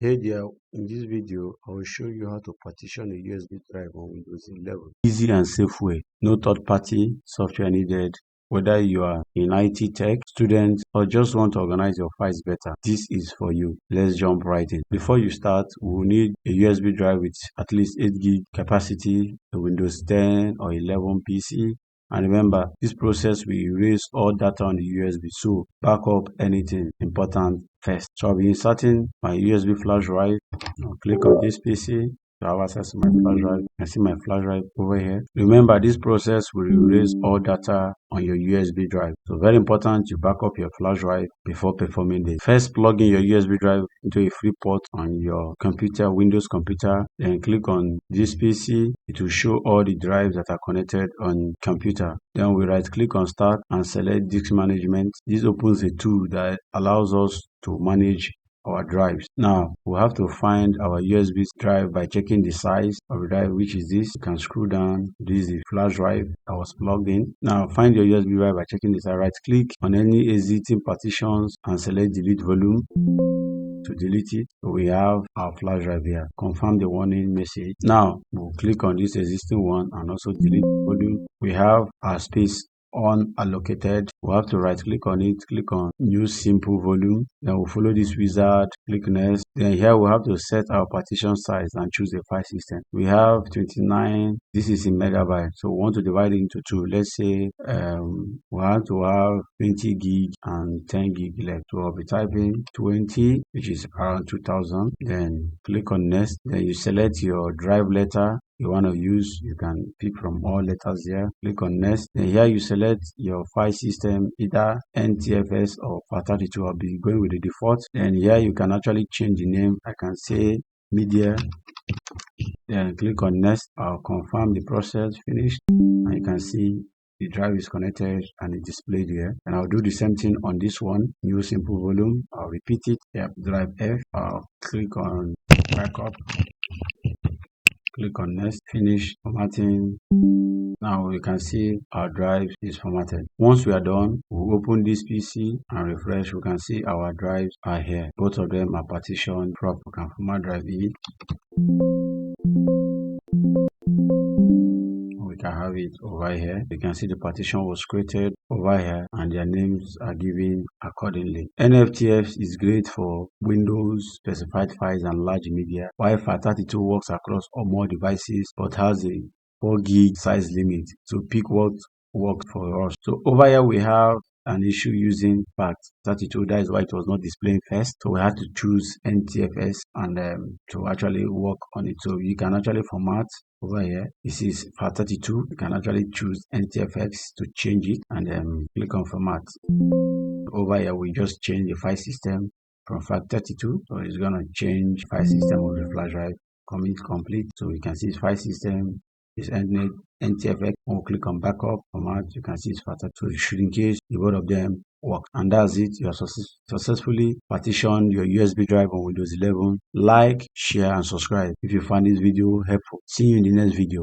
Hey there, in this video, I will show you how to partition a USB drive on Windows 11. Easy and safe way. No third-party software needed. Whether you are in IT tech, student, or just want to organize your files better, this is for you. Let's jump right in. Before you start, we will need a USB drive with at least 8 gig capacity, a Windows 10 or 11 PC, and remember, this process will erase all data on the USB, so back up anything important first. So I'll be inserting my USB flash drive. I'll click on this PC to have access to my flash drive. You can see my flash drive over here. Remember, this process will erase all data on your USB drive. So very important you back up your flash drive before performing this. First, plug in your USB drive into a free port on your computer, Windows computer. Then click on this PC. It will show all the drives that are connected on computer. Then we right click on start and select disk management. This opens a tool that allows us to manage our drives. Now we have to find our USB drive by checking the size of the drive, which is this. You can scroll down. This is the flash drive that was plugged in. Now find your USB drive by checking the size. Right click on any existing partitions and select delete volume. To delete it, we have our flash drive here. Confirm the warning message. Now we'll click on this existing one and also delete volume. We have our space unallocated. We'll have to right click on it, click on new simple volume. Then we'll follow this wizard, click next. Then here we'll have to set our partition size and choose a file system. We have 29. This is in megabyte, so we want to divide it into two. Let's say we have to have 20 gig and 10 gig left. So I'll be typing 20, which is around 2000. Then click on next. Then you select your drive letter you want to use. You can pick from all letters here. Click on next. Then here you select your file system, either NTFS or FAT32. I'll be going with the default. Then here you can actually change the name. I can say media. Then click on next. I'll confirm the process finished, and you can see the drive is connected and it's displayed here. And I'll do the same thing on this one. New simple volume. I'll repeat it. Yep, drive F. I'll click on backup. Click on next, finish formatting. Now you can see our drive is formatted. Once we are done, we'll open this PC and refresh. We can see our drives are here. Both of them are partitioned. We can format drive E. We can have it over here. You can see the partition was created over here and their names are given accordingly. NTFS is great for Windows specified files and large media, while FAT32 works across all more devices but has a 4 gig size limit. So pick what works for us. So over here we have an issue using FAT32. That is why it was not displaying first. So we had to choose NTFS and to actually work on it. So you can actually format over here. This is FAT32. You can actually choose NTFS to change it and then click on format. Over here we just change the file system from FAT32. So it's gonna change file system of the flash drive. Commit complete. So you can see its file system is NTFS. We'll click on backup format. You can see it's FAT32. So it should in case the both of them work. And that's it. You have successfully partitioned your USB drive on Windows 11. Like, share, and subscribe if you found this video helpful. See you in the next video.